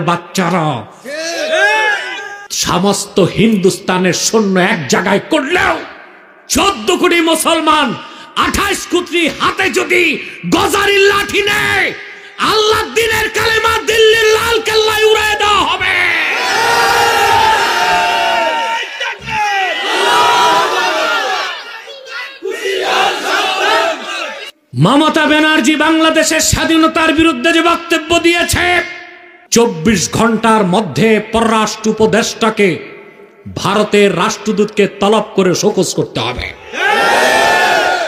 বাচ্চারা সমস্ত হিন্দুস্তানের সৈন্য এক জায়গায় করলেও 14 কোটি মুসলমান 28 কোটি হাতে যদি গজারির লাঠি নেয়, আল্লাহর দ্বীনের কালেমা দিল্লির লাল কেল্লায় উড়িয়ে দেওয়া হবে। মমতা ব্যানার্জি বাংলাদেশের স্বাধীনতার বিরুদ্ধে যে বক্তব্য দিয়েছে, 24 ঘন্টার মধ্যে পররাষ্ট্র উপদেষ্টাকে ভারতের রাষ্ট্রদূতকে তলব করে শোকজ করতে হবে,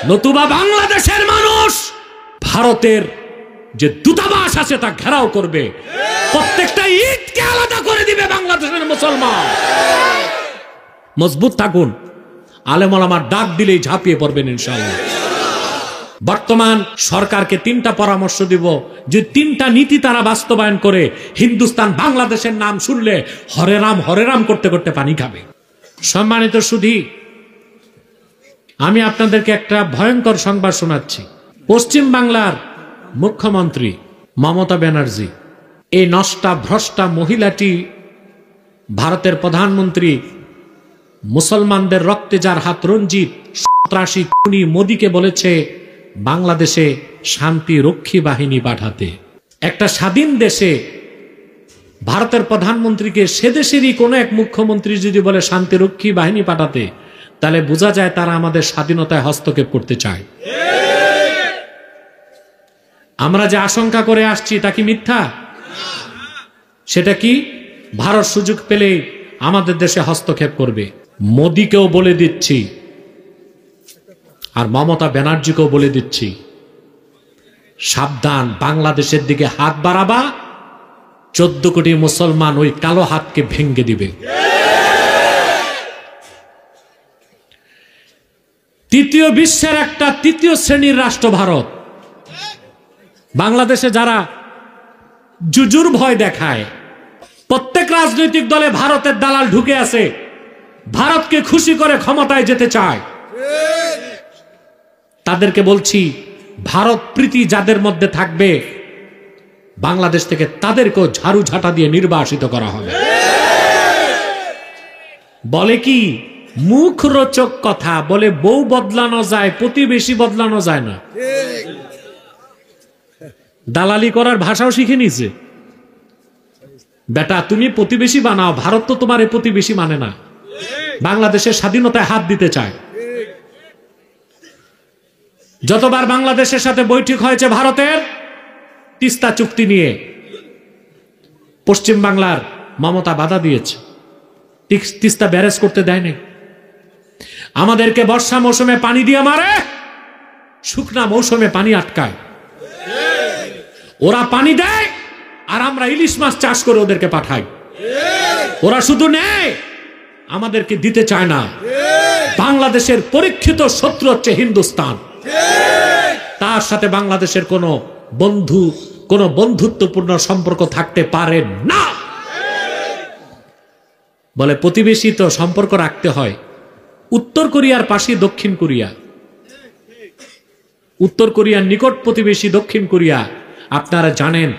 নতুবা বাংলাদেশের মানুষ ভারতের যে দূতাবাস আছে তা ঘেরাও করবে, প্রত্যেকটা ইটকে আলাদা করে দিবে বাংলাদেশের মুসলমান। মজবুত থাকুন, আলেম ওলামার ডাক দিলেই ঝাঁপিয়ে পড়বেন ইনশাআল্লাহ। বর্তমান সরকারকে 3টা পরামর্শ দিব, যে 3টা নীতি তারা বাস্তবায়ন করে হিন্দুস্তান বাংলাদেশের নাম শুনলে হরে রাম করতে করতে পানি খাবে। সম্মানিত সুধী, আমি আপনাদেরকে একটা ভয়ঙ্কর সংবাদ শোনাচ্ছি। পশ্চিম বাংলার মুখ্যমন্ত্রী মমতা ব্যানার্জি, এই নষ্টা ভ্রষ্টা মহিলাটি ভারতের প্রধানমন্ত্রী মুসলমানদের রক্তে যার হাত রঞ্জিত সন্ত্রাসী খুনি মোদীকে বলেছে বাংলাদেশে শান্তি রক্ষী বাহিনী পাঠাতে। একটা স্বাধীন দেশে ভারতের প্রধানমন্ত্রীকে সে দেশেরই কোনো এক মুখ্যমন্ত্রী যদি বলে শান্তি রক্ষী বাহিনী পাঠাতে, তাহলে বোঝা যায় তারা আমাদের স্বাধীনতায় হস্তক্ষেপ করতে চায়। আমরা যে আশঙ্কা করে আসছি তা কি মিথ্যা? সেটা কি ভারত সুযোগ পেলে আমাদের দেশে হস্তক্ষেপ করবে? মোদীকেও বলে দিচ্ছি আর মমতা ব্যানার্জিকেও বলে দিচ্ছি, সাবধান, বাংলাদেশের দিকে হাত বাড়াবা, 14 কোটি মুসলমান ওই কালো হাতকে ভেঙ্গে দিবে। তৃতীয় বিশ্বের একটা তৃতীয় শ্রেণীর রাষ্ট্র ভারত। বাংলাদেশে যারা জুজুর ভয় দেখায়, প্রত্যেক রাজনৈতিক দলে ভারতের দালাল ঢুকে আছে, ভারতকে খুশি করে ক্ষমতায় যেতে চায়। তাদেরকে বলছি, ভারত প্রীতি যাদের মধ্যে থাকবে, বাংলাদেশ থেকে তাদেরকেও ঝাড়ু ঝাঁটা দিয়ে নির্বাসিত করা হবে। বলে কি মুখরোচক কথা, বলে বউ বদলানো যায়, প্রতিবেশী বদলানো যায় না। দালালি করার ভাষাও শিখে নিছে। বেটা তুমি প্রতিবেশী বানাও, ভারত তো তোমার প্রতিবেশী মানে না, বাংলাদেশের স্বাধীনতায় হাত দিতে চায়। যতবার বাংলাদেশের সাথে বৈঠক হয়েছে ভারতের তিস্তা চুক্তি নিয়ে, পশ্চিম বাংলার মমতা বাধা দিয়েছে, তিস্তা ব্যারেজ করতে দেয়নি। আমাদেরকে বর্ষা মৌসুমে পানি দিয়ে মারে, শুকনা মৌসুমে পানি আটকায়। ওরা পানি দেয় আর আমরা ইলিশ মাছ চাষ করে ওদেরকে পাঠাই। ওরা শুধু নেয়, আমাদেরকে দিতে চায় না। বাংলাদেশের পরীক্ষিত শত্রু হচ্ছে হিন্দুস্তান। তার সাথে বাংলাদেশের কোনো বন্ধুত্বপূর্ণ সম্পর্ক থাকতে পারে না। বলে প্রতিবেশী তো সম্পর্ক রাখতে হয়। উত্তর কোরিয়ার পাশে দক্ষিণ কোরিয়া, উত্তর কোরিয়ার নিকট প্রতিবেশী দক্ষিণ কোরিয়া। আপনারা জানেন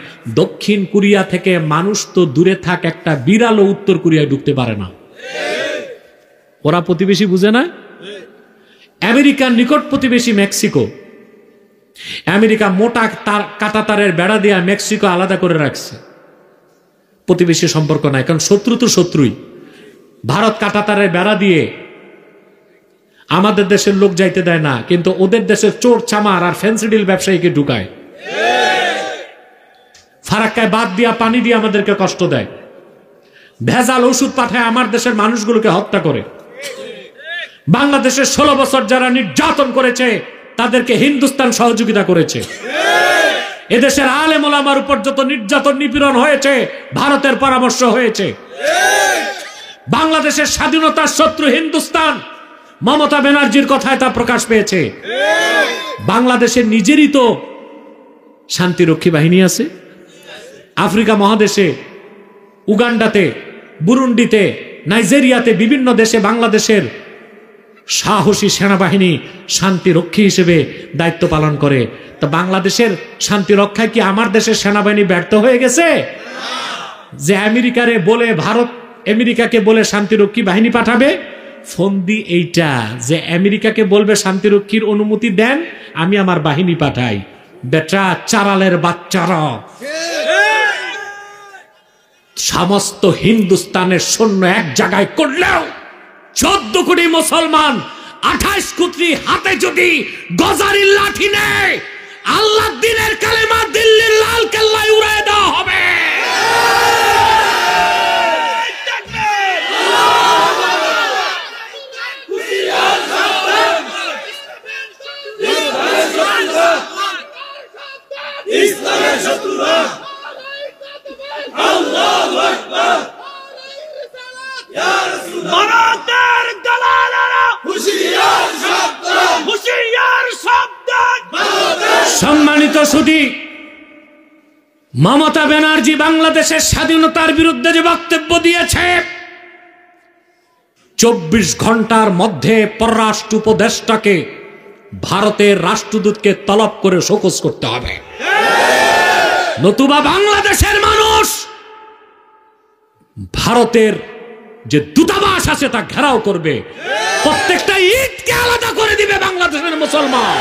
দক্ষিণ কোরিয়া থেকে মানুষ তো দূরে থাক, একটা বিড়ালও উত্তর কোরিয়ায় ঢুকতে পারে না। ওরা প্রতিবেশী বুঝে না। আমেরিকার নিকট প্রতিবেশী মেক্সিকো, আমেরিকা মোটা কাঁটাতারের বেড়া দিয়ে মেক্সিকো আলাদা করে রাখছে, প্রতিবেশী সম্পর্ক নাই, কারণ শত্রু তো শত্রুই। ভারত কাঁটাতারের বেড়া দিয়ে আমাদের দেশের লোক যাইতে দেয় না, কিন্তু ওদের দেশের চোর চামার আর ফেন্সিডিল ব্যবসায়ীকে ঢুকায়। ফারাক্কায় বাদ দিয়া পানি দিয়ে আমাদেরকে কষ্ট দেয়, ভেজাল ওষুধ পাঠায় আমার দেশের মানুষগুলোকে হত্যা করে। বাংলাদেশের 16 বছর যারা নির্যাতন করেছে তাদেরকে হিন্দুস্তান সহযোগিতা করেছে। এদেশের আলেম ওলামার উপর যত নির্যাতন নিপীড়ন হয়েছে ভারতের পরামর্শ হয়েছে। বাংলাদেশের স্বাধীনতার শত্রু হিন্দুস্তান, মমতা ব্যানার্জির কথায় তা প্রকাশ পেয়েছে। বাংলাদেশের নিজেরই তো শান্তিরক্ষী বাহিনী আছে। আফ্রিকা মহাদেশে, উগান্ডাতে, বুরুন্ডিতে, নাইজেরিয়াতে, বিভিন্ন দেশে বাংলাদেশের সাহসী সেনাবাহিনী শান্তিরক্ষী হিসেবে দায়িত্ব পালন করে। তো বাংলাদেশের শান্তি রক্ষায় কি আমার দেশের সেনাবাহিনী ব্যর্থ হয়ে গেছে? যে আমেরিকারে বলে ভারত আমেরিকাকে বলে শান্তিরক্ষী বাহিনী পাঠাবে, ফন্দি এইটা যে আমেরিকাকে বলবে শান্তিরক্ষীর অনুমতি দেন, আমি আমার বাহিনী পাঠাই। বেটা চারালের বাচ্চারা, সমস্ত হিন্দুস্তানের সৈন্য এক জায়গায় করলেও 14 কোটি মুসলমান 28 কোটি হাতে যদি গজারির লাঠি নেয়, আল্লাহ দিনের কালেমা দিল্লির লাল কেল্লায় উড়ায় দেওয়া হবে। ইসলামের শত্রুরা আল্লাহু আকবার, ইয়া রাসূলুল্লাহ, মানবতার দালালেরা হুঁশিয়ার সাবধান, হুঁশিয়ার সাবধান। সম্মানিত সুধী, মমতা ব্যানার্জি বাংলাদেশের স্বাধীনতার বিরুদ্ধে যে বক্তব্য দিয়েছে, 24 ঘন্টার মধ্যে পররাষ্ট্র উপদেষ্টাকে ভারতের রাষ্ট্রদূতকে তলব করে শোকজ করতে হবে, নতুবা বাংলাদেশের মানুষ ভারতের যে দূতাবাস আছে তা ঘেরাও করবে, প্রত্যেকটা ঈদকে আলাদা করে দিবে বাংলাদেশের মুসলমান।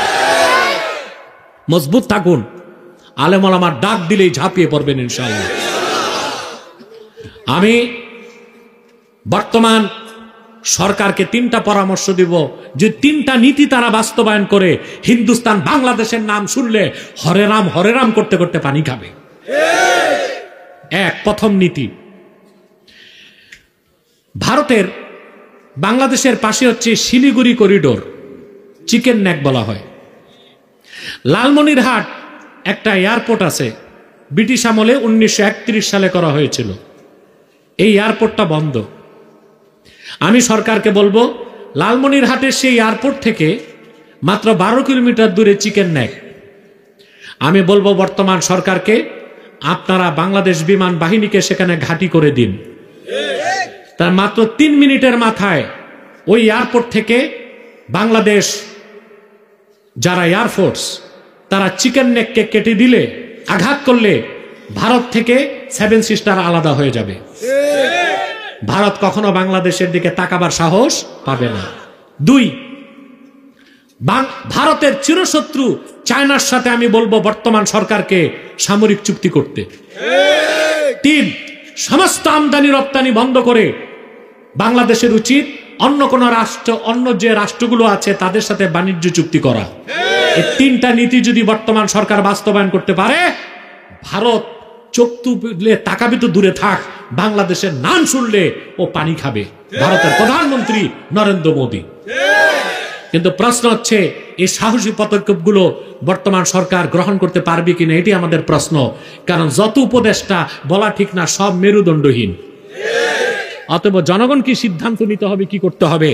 মজবুত থাকুন, আলেম ওলামার ডাক দিলেই ঝাঁপিয়ে পড়বেন ইনশাআল্লাহ। আমি বর্তমান সরকারকে 3টা পরামর্শ দিব, যে 3টা নীতি তারা বাস্তবায়ন করে হিন্দুস্তান বাংলাদেশের নাম শুনলে হরে রাম করতে করতে পানি খাবে। প্রথম নীতি, ভারতের বাংলাদেশের পাশে হচ্ছে শিলিগুড়ি করিডোর, চিকেন নেক বলা হয়। লালমনিরহাট একটা এয়ারপোর্ট আছে, ব্রিটিশ আমলে 1931 সালে করা হয়েছিল। এই এয়ারপোর্টটা বন্ধ। আমি সরকারকে বলবো, লালমনিরহাটের সেই এয়ারপোর্ট থেকে মাত্র 12 কিলোমিটার দূরে চিকেন নেক। আমি বলবো বর্তমান সরকারকে, আপনারা বাংলাদেশ বিমান বাহিনীকে সেখানে ঘাঁটি করে দিন। তার মাত্র 3 মিনিটের মাথায় ওই এয়ারপোর্ট থেকে বাংলাদেশ যারা এয়ারফোর্স, তারা চিকেন নেককে কেটে দিলে, আঘাত করলে ভারত থেকে 7 সিস্টার আলাদা হয়ে যাবে। ভারত কখনো বাংলাদেশের দিকে তাকাবার সাহস পাবে না। 2, ভারতের চিরশত্রু চায়নার সাথে আমি বলবো বর্তমান সরকারকে সামরিক চুক্তি করতে। 3, সমস্ত আমদানি রপ্তানি বন্ধ করে বাংলাদেশের উচিত অন্য কোন রাষ্ট্র, অন্য যে রাষ্ট্রগুলো আছে তাদের সাথে বাণিজ্য চুক্তি করা। এই 3টা নীতি যদি বর্তমান সরকার বাস্তবায়ন করতে পারে, ভারত চোখ তুলে তাকাবি তো দূরে থাক, বাংলাদেশের নাম শুনলে ও পানি খাবে, ভারতের প্রধানমন্ত্রী নরেন্দ্র মোদী। কিন্তু প্রশ্ন হচ্ছে, এই সাহসী পদক্ষেপগুলো বর্তমান সরকার গ্রহণ করতে পারবে কিনা, এটি আমাদের প্রশ্ন। কারণ যত উপদেষ্টা বলা ঠিক না, সব মেরুদণ্ডহীন। অতএব জনগণ কি সিদ্ধান্ত নিতে হবে, কি করতে হবে।